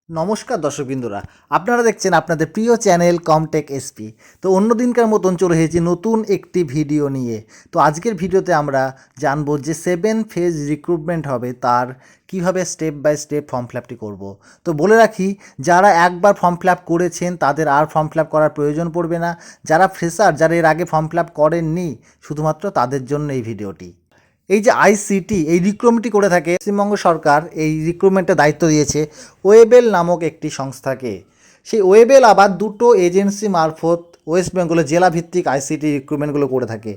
নমস্কার দর্শকবৃন্দরা, আপনারা দেখছেন আপনাদের প্রিয় চ্যানেল কমটেক এসপি। তো অন্য দিনকার মতন চলে এসেছি নতুন একটি ভিডিও নিয়ে। তো আজকের ভিডিওতে আমরা জানবো যে 7 ফেজ রিক্রুটমেন্ট হবে তার কিভাবে step by step form fill আপটি করবো। তো বলে রাখি, যারা একবার ফর্ম ফিল আপ করেছেন তাদের আর ফর্ম ফিল আপ করার প্রয়োজন পড়বে না। যারা ফ্রেশার, যারা এর আগে ফর্ম ফিল আপ করেননি, শুধুমাত্র তাদের জন্য এই ভিডিওটি। এই যে আইসিটি এই রিক্রুটমেন্টটি করে থাকে, পশ্চিমবঙ্গ সরকার এই রিক্রুটমেন্টের দায়িত্ব দিয়েছে ওয়েবেল নামক একটি সংস্থাকে। সেই ওয়েবেল আবার দুটো এজেন্সি মারফত ওয়েস্ট বেঙ্গলের জেলাভিত্তিক আইসিটি রিক্রুটমেন্টগুলো করে থাকে।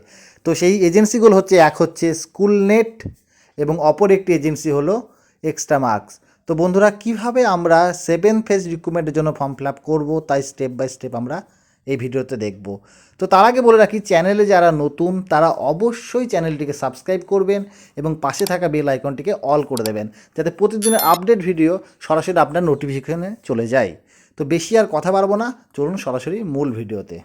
তো সেই এজেন্সিগুলো হচ্ছে, এক হচ্ছে স্কুলনেট এবং অপর একটি এজেন্সি হলো এক্সট্রা মার্কস। তো বন্ধুরা, কিভাবে আমরা 7 ফেজ রিক্রুটমেন্টের জন্য ফর্ম ফিল আপ করবো তাই স্টেপ বাই স্টেপ আমরা এই ভিডিওতে দেখব। তো তার আগে বলে রাখি, চ্যানেলে যারা নতুন তারা অবশ্যই চ্যানেলটিকে সাবস্ক্রাইব করবেন এবং পাশে থাকা বেল আইকনটিকে অল করে দেবেন, যাতে প্রতিদিনের আপডেট ভিডিও সরাসরি আপনার নোটিফিকেশনে চলে যায়। তো বেশি আর কথা বাড়বো না, চলুন সরাসরি মূল ভিডিওতে।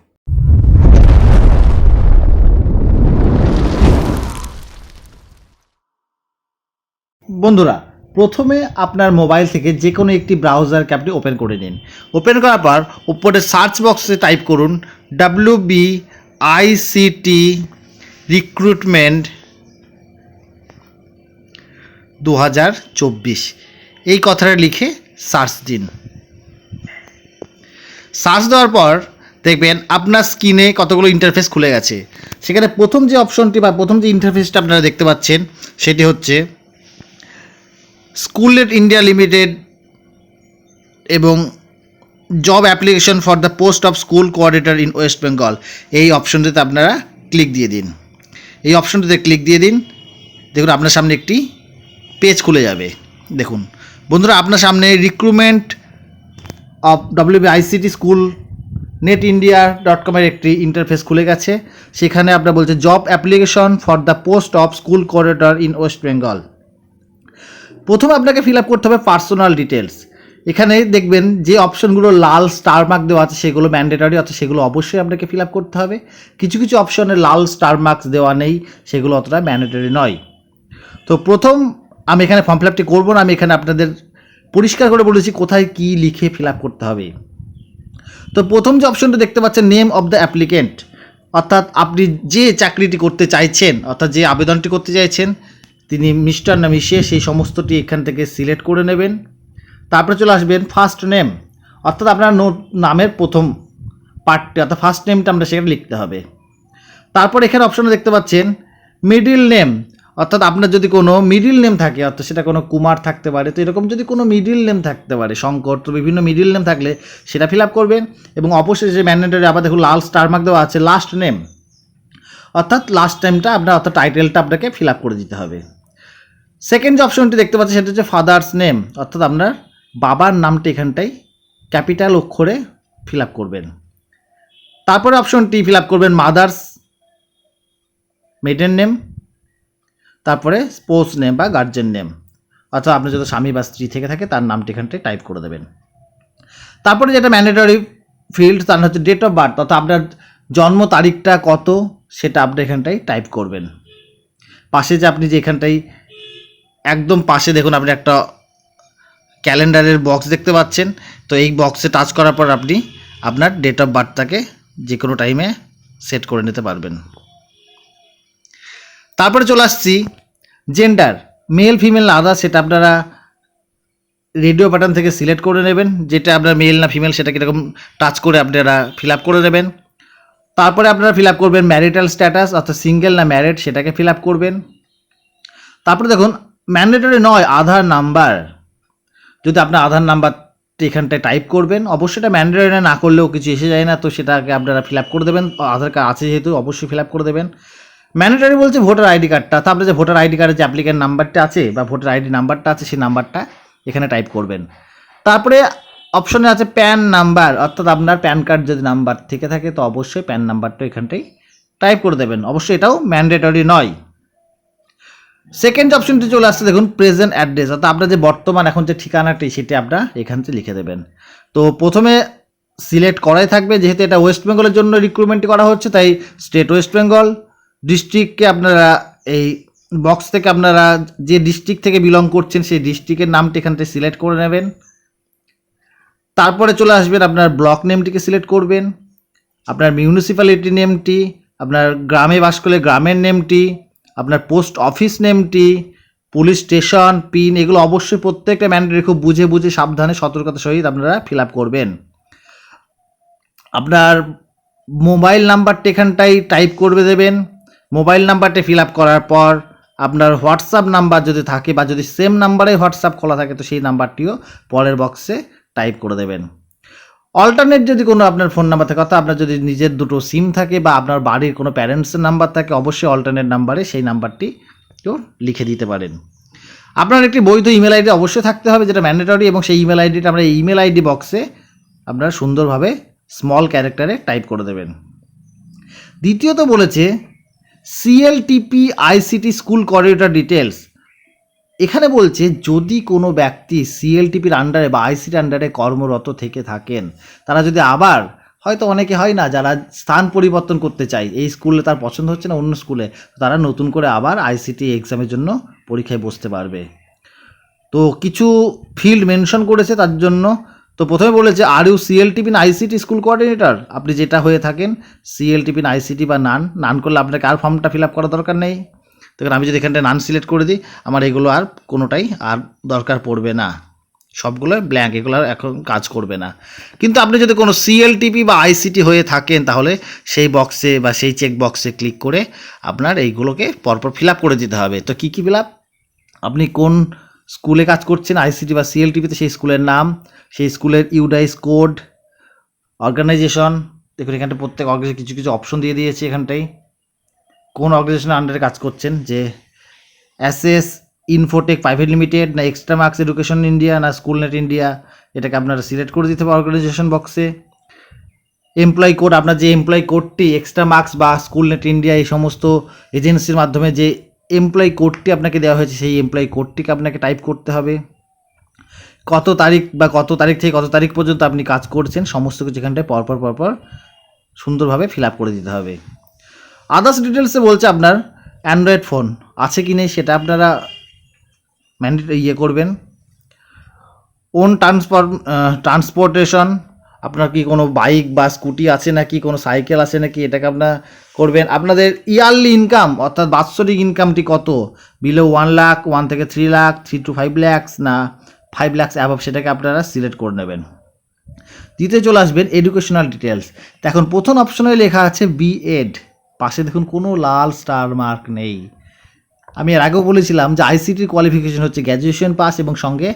বন্ধুরা, প্রথমে আপনার মোবাইল থেকে যে কোনো একটি ব্রাউজারকে আপনি ওপেন করে নিন। ওপেন করার পর উপরে সার্চ বক্সে টাইপ করুন WBICT রিক্রুটমেন্ট 2024, এই কথাটা লিখে সার্চ দিন। সার্চ দেওয়ার পর দেখবেন আপনার স্ক্রিনে কতগুলো ইন্টারফেস খুলে গেছে। সেখানে প্রথম যে অপশনটি বা প্রথম যে ইন্টারফেসটা আপনারা দেখতে পাচ্ছেন সেটি হচ্ছে স্কুলনেট ইন্ডিয়া লিমিটেড এবং job application for the post of school coordinator in West Bengal. এই অপশনটিতে আপনারা ক্লিক দিয়ে দিন। এই অপশনটিতে ক্লিক দিয়ে দিন, দেখুন আপনার সামনে একটি পেজ খুলে যাবে। দেখুন বন্ধুরা, আপনার সামনে recruitment of WBICT school net India .com এর একটি ইন্টারফেস খুলে গেছে। সেখানে আপনার বলছে job application for the post of school coordinator in West Bengal. প্রথমে আপনাকে ফিল আপ করতে হবে পার্সোনাল ডিটেলস। এখানে দেখবেন যে অপশনগুলো লাল স্টার মার্ক দেওয়া আছে সেগুলো ম্যান্ডেটরি, অর্থাৎ সেগুলো অবশ্যই আপনাকে ফিল আপ করতে হবে। কিছু কিছু অপশনে লাল স্টার মার্কস দেওয়া নেই, সেগুলো অতটা ম্যান্ডেটরি নয়। তো প্রথম আমি এখানে ফর্ম ফিল আপটি করবো না, আমি এখানে আপনাদের পরিষ্কার করে বলেছি কোথায় কী লিখে ফিল আপ করতে হবে। তো প্রথম যে অপশনটা দেখতে পাচ্ছেন, নেম অফ দ্য অ্যাপ্লিকেন্ট, অর্থাৎ আপনি যে চাকরিটি করতে চাইছেন, অর্থাৎ যে আবেদনটি করতে চাইছেন তিনি মিস্টার না মিসেস, সেই সমস্তটি এখান থেকে সিলেক্ট করে নেবেন। তারপরে চলে আসবেন ফার্স্ট নেম, অর্থাৎ আপনার নামের প্রথম পার্টটি, অর্থাৎ ফার্স্ট নেমটা আমরা সেখানে লিখতে হবে। তারপর এখানে অপশনে দেখতে পাচ্ছেন মিডিল নেম, অর্থাৎ আপনার যদি কোনো মিডিল নেম থাকে, অর্থাৎ সেটা কোনো কুমার থাকতে পারে, তো এরকম যদি কোনো মিডিল নেম থাকতে পারে, শঙ্কর, তো বিভিন্ন মিডিল নেম থাকলে সেটা ফিল আপ করবেন। এবং অবশ্যই যে ম্যান্ডেটরি আবার দেখুন লাল স্টার মার্ক দেওয়া আছে লাস্ট নেম, অর্থাৎ লাস্ট নেমটা আপনার, অর্থাৎ টাইটেলটা আপনাকে ফিল আপ করে দিতে হবে। সেকেন্ড যে অপশনটি দেখতে পাচ্ছি সেটা হচ্ছে ফাদার্স নেম, অর্থাৎ আপনার বাবার নামটি এখানটায় ক্যাপিটাল অক্ষরে ফিল আপ করবেন। তারপরে অপশনটি ফিল আপ করবেন মাদার্স মেডেন নেম, তারপরে স্পোর্টস নেম বা গার্জেন নেম, অর্থাৎ আপনার যদি স্বামী বা স্ত্রী থেকে থাকে তার নামটি এখানটায় টাইপ করে দেবেন। তারপরে যেটা ম্যান্ডেটরি ফিল্ড তার হচ্ছে ডেট অফ বার্থ, অর্থাৎ আপনার জন্ম তারিখটা কত সেটা আপনি এখানটায় টাইপ করবেন। পাশে যে আপনি যে এখানটায় একদম পাশে দেখুন আপনি একটা ক্যালেন্ডারের বক্স দেখতে পাচ্ছেন, তো এই বক্সে টাচ করার পর আপনি আপনার ডেট অফ বার্থটাকে যে কোনো টাইমে সেট করে নিতে পারবেন। তারপরে চলে আসছি জেন্ডার, মেল ফিমেল আদার, সেটা আপনারা রেডিও বাটন থেকে সিলেক্ট করে নেবেন, যেটা আপনার মেল না ফিমেল সেটা কীরকম টাচ করে আপনারা ফিল আপ করে নেবেন। তারপরে আপনারা ফিল আপ করবেন ম্যারিটাল স্ট্যাটাস, অর্থাৎ সিঙ্গেল না ম্যারিড সেটাকে ফিল আপ করবেন। তারপরে দেখুন ম্যান্ডেটরি নয় আধার নাম্বার, যদি আপনার আধার নাম্বারটি এখানটায় টাইপ করবেন। অবশ্যই এটা ম্যান্ডেটরি না করলেও কিছু এসে যায় না, তো সেটাকে আপনারা ফিল আপ করে দেবেন। আধার কার্ড আছে যেহেতু অবশ্যই ফিল আপ করে দেবেন। ম্যান্ডেটরি বলছে ভোটার আইডি কার্ডটা, তারপরে যে ভোটার আইডি কার্ডের যে অ্যাপ্লিকেন্ট নাম্বারটা আছে বা ভোটার আইডি নাম্বারটা আছে সেই নাম্বারটা এখানে টাইপ করবেন। তারপরে অপশনে আছে প্যান নাম্বার, অর্থাৎ আপনার প্যান কার্ড যদি নাম্বার থেকে থাকে তো অবশ্যই প্যান নাম্বারটা এখানটাই টাইপ করে দেবেন। অবশ্যই এটাও ম্যান্ডেটরি নয়। সেকেন্ড অপশনটি চলে আসছে দেখুন প্রেজেন্ট অ্যাড্রেস, অর্থাৎ আপনার যে বর্তমান এখন যে ঠিকানাটি সেটি আপনার এখান থেকে লিখে দেবেন। তো প্রথমে সিলেক্ট করাই থাকবে, যেহেতু এটা ওয়েস্ট বেঙ্গলের জন্য রিক্রুটমেন্টটি করা হচ্ছে তাই স্টেট ওয়েস্ট বেঙ্গল। ডিস্ট্রিক্টকে আপনারা এই বক্স থেকে আপনারা যে ডিস্ট্রিক্ট থেকে বিলং করছেন সেই ডিস্ট্রিক্টের নামটি এখান থেকে সিলেক্ট করে নেবেন। তারপরে চলে আসবেন, আপনার ব্লক নেমটিকে সিলেক্ট করবেন, আপনার মিউনিসিপ্যালিটি নেমটি, আপনার গ্রামে বাস করলে গ্রামের নেমটি, আপনার পোস্ট অফিস নেমটি, পুলিশ স্টেশন পিন, এগুলো অবশ্যই প্রত্যেকটা ম্যান্ডেটরি খুব বুঝে বুঝে সাবধানে সতর্কতার সহিত আপনারা ফিল আপ করবেন। আপনার মোবাইল নাম্বারটা এখানটাই টাইপ করবে দেবেন। মোবাইল নাম্বারটা ফিল আপ করার পর আপনার হোয়াটসঅ্যাপ নাম্বার যদি থাকে বা যদি সেম নাম্বারে হোয়াটসঅ্যাপ খোলা থাকে তো সেই নাম্বারটিও পরের বক্সে টাইপ করে দেবেন। অল্টারনেট যদি কোনো আপনার ফোন নাম্বার থাকে, অর্থাৎ আপনার যদি নিজের দুটো সিম থাকে বা আপনার বাড়ির কোনো প্যারেন্টসের নাম্বার থাকে, অবশ্যই অল্টারনেট নাম্বারে সেই নাম্বারটি কেউ লিখে দিতে পারেন। আপনার একটি বৈধ ইমেল আইডি অবশ্যই থাকতে হবে, যেটা ম্যান্ডেটরি, এবং সেই ইমেল আইডিটা আমরা ইমেল আইডি বক্সে আপনারা সুন্দরভাবে স্মল ক্যারেক্টারে টাইপ করে দেবেন। দ্বিতীয়ত বলেছে সিএলটিপি আইসিটি স্কুল কোঅর্ডিনেটর ডিটেলস। এখানে বলছে যদি কোনো ব্যক্তি সিএলটিপির আন্ডারে বা আইসিটির আন্ডারে কর্মরত থেকে থাকেন, তারা যদি আবার, হয়তো অনেকে হয় না যারা স্থান পরিবর্তন করতে চায়, এই স্কুলে তার পছন্দ হচ্ছে না অন্য স্কুলে, তারা নতুন করে আবার আইসিটি এক্সামের জন্য পরীক্ষায় বসতে পারবে। তো কিছু ফিল্ড মেনশন করেছে তার জন্য। তো প্রথমে বলেছে আর ইউ সিএলটিপি না আইসিটি স্কুল কোঅর্ডিনেটর, আপনি যেটা হয়ে থাকেন সিএলটিপি না আইসিটি বা নান করলে আপনাকে আর ফর্মটা ফিল আপ করার দরকার নেই। দেখুন আমি যদি এখানটায় নান সিলেক্ট করে দিই, আমার এগুলো আর কোনোটাই আর দরকার পড়বে না, সবগুলো ব্ল্যাঙ্ক, এগুলো আর এখন কাজ করবে না। কিন্তু আপনি যদি কোনো সিএলটিপি বা আইসিটি হয়ে থাকেন তাহলে সেই বক্সে বা সেই চেক বক্সে ক্লিক করে আপনার এইগুলোকে পরপর ফিল আপ করে দিতে হবে। তো কী কী ফিল আপ, আপনি কোন স্কুলে কাজ করছেন আইসিটি বা সিএলটিপিতে, সেই স্কুলের নাম, সেই স্কুলের ইউডাইস কোড, অর্গানাইজেশন, দেখুন এখানটা প্রত্যেক অর্গানাইজেশন কিছু কিছু অপশন দিয়ে দিয়েছে। এখানটাই কোন অর্গানাইজেশনের আন্ডারে কাজ করছেন, যে এসএস ইনফোটেক প্রাইভেট লিমিটেড না এক্সট্রা মার্কস এডুকেশন ইন্ডিয়া না স্কুলনেট ইন্ডিয়া, এটাকে আপনারা সিলেক্ট করে দিতে হবে অর্গানাইজেশন বক্সে। এমপ্লয়ি কোড, আপনার যে এমপ্লয়ি কোডটি এক্সট্রা মার্কস বা স্কুলনেট ইন্ডিয়া এই সমস্ত এজেন্সির মাধ্যমে যে এমপ্লয়ি কোডটি আপনাকে দেওয়া হয়েছে সেই এমপ্লয়ি কোডটিকে আপনাকে টাইপ করতে হবে। কত তারিখ বা কত তারিখ থেকে কত তারিখ পর্যন্ত আপনি কাজ করছেন সমস্ত কিছু এখানটায় পরপর সুন্দরভাবে ফিল আপ করে দিতে হবে। আদার্স ডিটেলসে বলছে আপনার অ্যান্ড্রয়েড ফোন আছে কি নেই সেটা আপনারা করবেন। ওন ট্রান্সপোর্টেশন, আপনার কি কোনো বাইক বা স্কুটি আছে নাকি, কোনো সাইকেল আছে নাকি, এটাকে আপনার করবেন। আপনাদের ইয়ারলি ইনকাম অর্থাৎ বাৎসরিক ইনকামটি কত, বিলো 1 লাখ, 1 থেকে 3 লাখ, 3 to 5 lakhs না 5 lakhs অ্যাবভ, সেটাকে আপনারা সিলেক্ট করে নেবেন। দ্বিতীয় চলে আসবেন এডুকেশনাল ডিটেলস। এখন প্রথম অপশনে লেখা আছে বিএড, পাশে দেখুন কোনো লাল স্টার মার্ক নেই। আমি এর আগেও বলেছিলাম যে আইসিটির কোয়ালিফিকেশন হচ্ছে গ্র্যাজুয়েশন পাস এবং সঙ্গে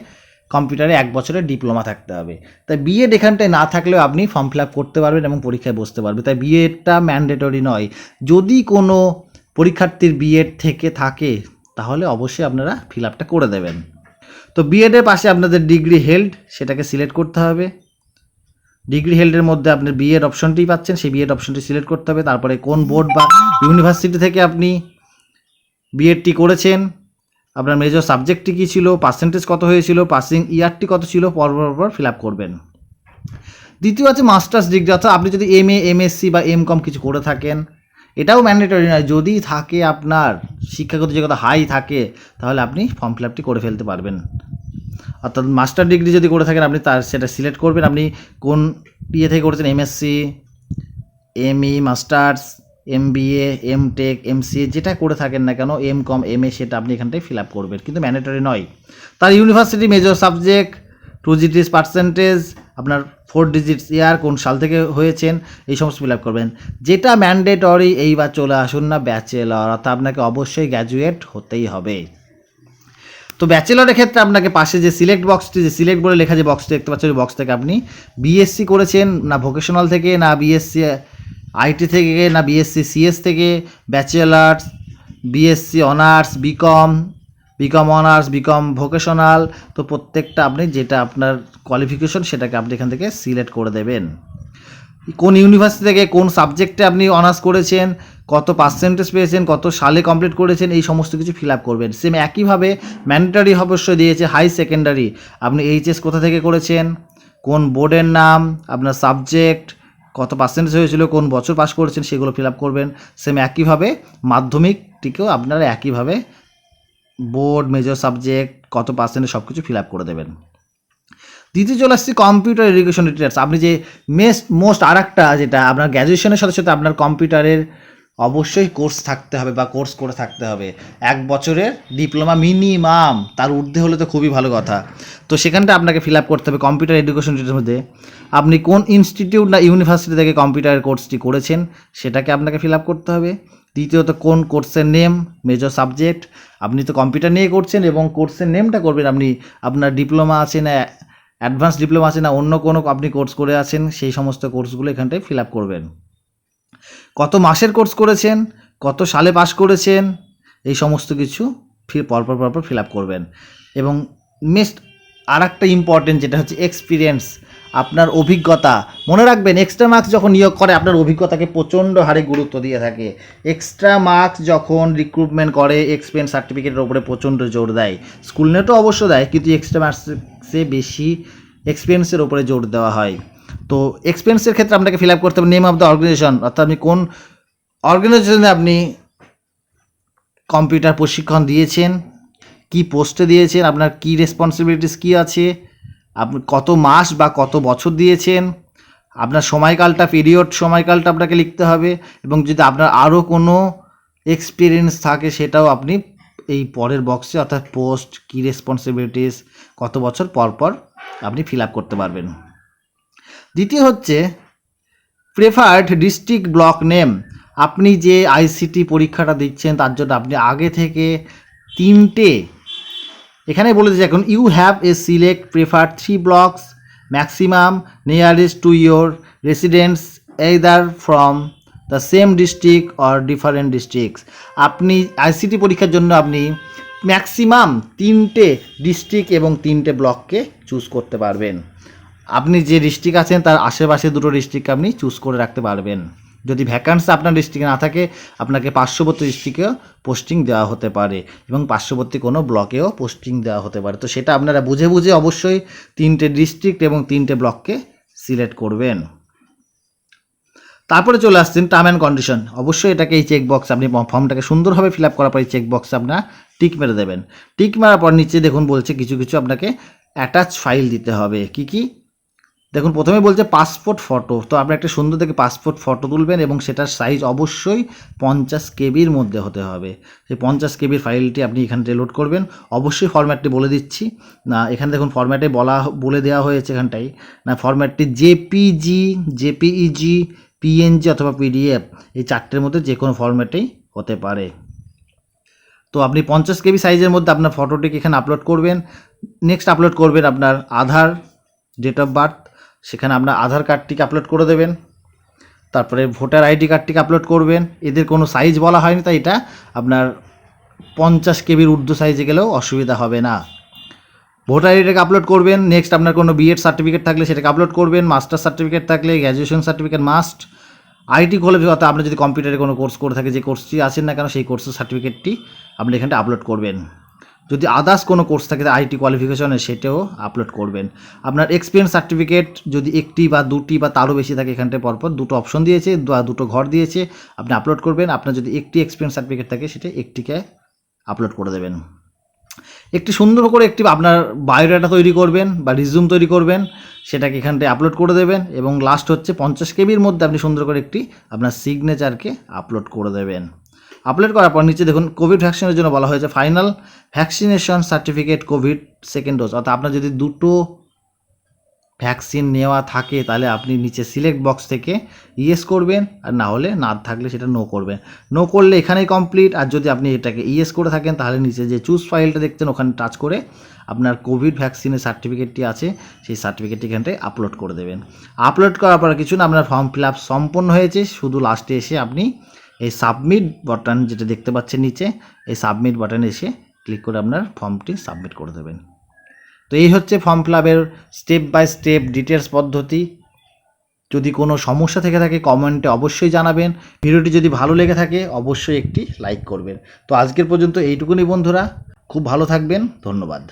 কম্পিউটারে 1 বছরের ডিপ্লোমা থাকতে হবে। তাই বিএড এখানটায় না থাকলেও আপনি ফর্ম ফিল আপ করতে পারবেন এবং পরীক্ষায় বসতে পারবেন। তাই বিএডটা ম্যান্ডেটরি নয়। যদি কোনো পরীক্ষার্থীর বিএড থেকে থাকে তাহলে অবশ্যই আপনারা ফিল আপটা করে দেবেন। তো বিএডের পাশে আপনাদের ডিগ্রি হেল্ড সেটাকে সিলেক্ট করতে হবে। ডিগ্রি হেল্ডের মধ্যে আপনার বিএড অপশনটি পাচ্ছেন, সেই বিএড অপশনটি সিলেক্ট করতে হবে। তারপরে কোন বোর্ড বা ইউনিভার্সিটি থেকে আপনি বিএডটি করেছেন, আপনার মেজর সাবজেক্টটি কী ছিল, পার্সেন্টেজ কত হয়েছিল, পাসিং ইয়ারটি কত ছিল, পরপর ফিল আপ করবেন। দ্বিতীয় আছে মাস্টার্স ডিগ্রি, অর্থাৎ আপনি যদি এমএ এমএসসি বা এমকম কিছু করে থাকেন, এটাও ম্যান্ডেটরি নয়, যদি থাকে আপনার শিক্ষাগত যোগ্যতা হাই থাকে তাহলে আপনি ফর্ম ফিল আপটি করে ফেলতে পারবেন। অর্থাৎ মাস্টার ডিগ্রি যদি করে থাকেন আপনি সেটা সিলেক্ট করবেন, আপনি কোন ইয়ে থেকে করেছেন, MSc, ME, masters, MBA, MTech, MCA, যেটা করে থাকেন না কেন, এমকম, এমএ, সেটা আপনি এখানটায় ফিল আপ করবেন, কিন্তু ম্যান্ডেটরি নয়। তার university, major subject, 2 digits percentage, আপনার 4 ডিজিটস ইয়ার, কোন সাল থেকে হয়েছেন, এই সমস্ত ফিল আপ করবেন। যেটা ম্যান্ডেটরি এইবার চলে আসুন না ব্যাচেলর, অর্থাৎ আপনাকে অবশ্যই গ্র্যাজুয়েট হতেই হবে। তো ব্যাচেলরের ক্ষেত্রে আপনাকে পাশে যে সিলেক্ট বক্সটি, যে সিলেক্ট বলে লেখা যে বক্সটি দেখতে পাচ্ছেন, ওই বক্স থেকে আপনি বিএসসি করেছেন না ভোকেশনাল থেকে, না বিএসসি আইটি থেকে, না বিএসসি সিএস থেকে, bachelors, BSc honours, BCom honours, BCom vocational, তো প্রত্যেকটা আপনি যেটা আপনার কোয়ালিফিকেশন সেটাকে আপনি এখান থেকে সিলেক্ট করে দেবেন। কোন ইউনিভার্সিটি থেকে কোন সাবজেক্টে আপনি অনার্স করেছেন, কত পার্সেন্টেজ পেয়েছেন, কত সালে কমপ্লিট করেছেন, এই সমস্ত কিছু ফিল আপ করবেন। সেম একইভাবে ম্যান্ডেটরি অবশ্যই দিয়েছে হাই সেকেন্ডারি, আপনি এইচএস কোথা থেকে করেছেন, কোন বোর্ডের নাম, আপনার সাবজেক্ট, কত পার্সেন্টেজ হয়েছিল, কোন বছর পাস করেছেন, সেগুলো ফিল আপ করবেন। সেম একইভাবে মাধ্যমিকটিকেও আপনারা একইভাবে বোর্ড, মেজর সাবজেক্ট, কত পার্সেন্টেজ সব কিছু ফিল আপ করে দেবেন। দ্বিতীয় চলে আসছি কম্পিউটার এডুকেশন ডিটেলস। আপনি যে মোস্ট আর একটা যেটা আপনার গ্র্যাজুয়েশনের সাথে সাথে আপনার কম্পিউটারের অবশ্যই কোর্স থাকতে হবে বা কোর্স করে থাকতে হবে। 1 বছরের ডিপ্লোমা মিনিমাম, তার ঊর্ধ্বে হলে তো খুবই ভালো কথা। তো সেখানটা আপনাকে ফিল আপ করতে হবে কম্পিউটার এডুকেশন ডিটেলসের মধ্যে আপনি কোন ইনস্টিটিউট না ইউনিভার্সিটি থেকে কম্পিউটারের কোর্সটি করেছেন সেটাকে আপনাকে ফিল আপ করতে হবে। দ্বিতীয়ত কোন কোর্সের নেম, মেজর সাবজেক্ট, আপনি তো কম্পিউটার নিয়ে করছেন এবং কোর্সের নেমটা করবেন আপনি আপনার ডিপ্লোমা আছে না অ্যাডভান্স ডিপ্লোমা আছে না অন্য কোনো আপনি কোর্স করে আছেন, সেই সমস্ত কোর্সগুলো এখানটায় ফিল আপ করবেন। কত মাসের কোর্স করেছেন, কত সালে পাস করেছেন, এই সমস্ত কিছু পরপর ফিল আপ করবেন। এবং নেক্সট আর একটা ইম্পর্টেন্ট যেটা হচ্ছে এক্সপিরিয়েন্স, আপনার অভিজ্ঞতা। মনে রাখবেন এক্সট্রা মার্কস যখন নিয়োগ করে আপনার অভিজ্ঞতাকে প্রচণ্ড হারে গুরুত্ব দিয়ে থাকে। এক্সট্রা মার্কস যখন রিক্রুটমেন্ট করে এক্সপিরিয়েন্স সার্টিফিকেটের ওপরে প্রচণ্ড জোর দেয়। স্কুল নেটও অবশ্য দেয়, কিন্তু এক্সট্রা মার্কসে বেশি এক্সপিরিয়েন্সের ওপরে জোর দেওয়া হয়। তো এক্সপিরিয়েন্সের ক্ষেত্রে আপনাকে ফিল আপ করতে হবে নেম অফ দ্য অর্গানাইজেশন, অর্থাৎ আপনি কোন অর্গানাইজেশনে আপনি কম্পিউটার প্রশিক্ষণ দিয়েছেন, কি পোস্টে দিয়েছেন, আপনার কি রেসপন্সিবিলিটিস কী আছে, আপনি কত মাস বা কত বছর দিয়েছেন, আপনার সময়কালটা সময়কালটা আপনাকে লিখতে হবে। এবং যদি আপনার আরও কোনো এক্সপিরিয়েন্স থাকে সেটাও আপনি এই পরের বক্সে, অর্থাৎ পোস্ট, কি রেসপন্সিবিলিটিস, কত বছর পর আপনি ফিল আপ করতে পারবেন। দ্বিতীয় হচ্ছে প্রেফার্ড ডিস্ট্রিক্ট ব্লক নেম। আপনি যে আইসিটি পরীক্ষাটা দিচ্ছেন তার জন্য আপনি আগে থেকে 3টে এখানে বলে দিচ্ছি এখন you have a select preferred 3 blocks maximum nearest to your residence either from the same district or different districts. আপনি আইসিটি পরীক্ষার জন্য আপনি ম্যাক্সিমাম 3টে ডিস্ট্রিক্ট এবং 3টে ব্লককে চুজ করতে পারবেন। আপনি যে ডিস্ট্রিক্ট আছেন তার আশেপাশে 2টো ডিস্ট্রিক্ট আপনি চুজ করে রাখতে পারবেন। যদি ভ্যাকান্সি আপনার ডিস্ট্রিক্টে না থাকে আপনাকে পার্শ্ববর্তী ডিস্ট্রিক্টেও পোস্টিং দেওয়া হতে পারে এবং পার্শ্ববর্তী কোনো ব্লকেও পোস্টিং দেওয়া হতে পারে। তো সেটা আপনারা বুঝে অবশ্যই 3টে ডিস্ট্রিক্ট এবং 3টে ব্লককে সিলেক্ট করবেন। তারপরে চলে আসছেন টার্ম অ্যান্ড কন্ডিশন। অবশ্যই এটাকে এই চেকবক্স আপনি ফর্মটাকে সুন্দরভাবে ফিল আপ করার পর এই চেকবক্সে আপনার টিক মেরে দেবেন। টিক মারার পর নিচে দেখুন বলছে কিছু আপনাকে অ্যাটাচ ফাইল দিতে হবে। কি দেখুন প্রথমে বলছে পাসপোর্ট ফটো। তো আপনি একটা সুন্দর দেখে পাসপোর্ট ফটো তুলবেন এবং সেটার সাইজ অবশ্যই 50 কেবির মধ্যে হতে হবে। সেই 50 কেবির ফাইলটি আপনি এখানে লোড করবেন। অবশ্যই ফরম্যাটটি বলে দিচ্ছি না, এখানে দেখুন ফরম্যাটে বলে দেওয়া হয়েছে এখানটাই না, ফরম্যাটটি জেপিইজি, পিএনজি অথবা পিডিএফ, এই 4টের মধ্যে যে কোনো ফরম্যাটেই হতে পারে। তো আপনি 50 কেবি সাইজের মধ্যে আপনার ফটোটিকে এখানে আপলোড করবেন। নেক্সট আপলোড করবেন আপনার আধার, ডেট অফ বার্থ, সেখানে আপনার আধার কার্ডটিকে আপলোড করে দেবেন। তারপরে ভোটার আইডি কার্ডটিকে আপলোড করবেন। এদের কোনো সাইজ বলা হয়নি, তাই এটা আপনার 50 কেবির ঊর্ধ্ব সাইজে গেলেও অসুবিধা হবে না। ভোটার আইডিটাকে আপলোড করবেন। নেক্সট আপনার কোনো বিএড সার্টিফিকেট থাকলে সেটাকে আপলোড করবেন। মাস্টার সার্টিফিকেট থাকলে, graduation certificate must. IT qualification, আপনি যদি কম্পিউটারে কোনো কোর্স করে থাকে, যে কোর্সটি আছেন না কেন সেই কোর্সের সার্টিফিকেটটি আপনি এখানটা আপলোড করবেন। যদি আদার্স কোনো কোর্স থাকে আইটি কোয়ালিফিকেশনে সেটাও আপলোড করবেন। আপনার এক্সপিরিয়েন্স সার্টিফিকেট যদি 1টি বা 2টি বা তারও বেশি থাকে, এখানটায় পরপর 2টো অপশন দিয়েছে বা 2টো ঘর দিয়েছে, আপনি আপলোড করবেন। আপনার যদি 1টি এক্সপিরিয়েন্স সার্টিফিকেট থাকে সেটা 1টিকে আপলোড করে দেবেন। একটি সুন্দর করে আপনার বায়োডাটা তৈরি করবেন বা রিজিউম তৈরি করবেন, সেটাকে এখানটায় আপলোড করে দেবেন। এবং লাস্ট হচ্ছে 50 কেবির মধ্যে আপনি সুন্দর করে একটি আপনার সিগনেচারকে আপলোড করে দেবেন। আপলোড করার পর নিচে দেখুন কোভিড ভ্যাকসিনের জন্য বলা হয়েছে final vaccination certificate Covid second dose. অর্থাৎ আপনার যদি 2টো ভ্যাকসিন নেওয়া থাকে তাহলে আপনি নিচে সিলেক্ট বক্স থেকে ইয়েস করবেন, আর না হলে না থাকলে সেটা নো করবেন। নো করলে এখানেই কমপ্লিট। আর যদি আপনি এটাকে ইয়েস করে থাকেন তাহলে নিচে যে চুজ ফাইলটা দেখছেন ওখানে টাচ করে আপনার কোভিড ভ্যাকসিনের সার্টিফিকেটটি আছে সেই সার্টিফিকেটটি এখানটায় আপলোড করে দেবেন। আপলোড করার পর কিছু না, আপনার ফর্ম ফিল আপ সম্পন্ন হয়েছে। শুধু লাস্টে এসে আপনি এই সাবমিট বাটন যেটা দেখতে পাচ্ছেন নিচে, এই সাবমিট বাটনে এসে ক্লিক করে আপনার ফর্মটি সাবমিট করে দেবেন। তো এই হচ্ছে ফর্ম ফিল আপের স্টেপ বাই স্টেপ ডিটেলস পদ্ধতি। যদি কোনো সমস্যা থেকে থাকে কমেন্টে অবশ্যই জানাবেন। ভিডিওটি যদি ভালো লেগে থাকে অবশ্যই একটি লাইক করবেন। তো আজকের পর্যন্ত এইটুকুনি বন্ধুরা, খুব ভালো থাকবেন, ধন্যবাদ।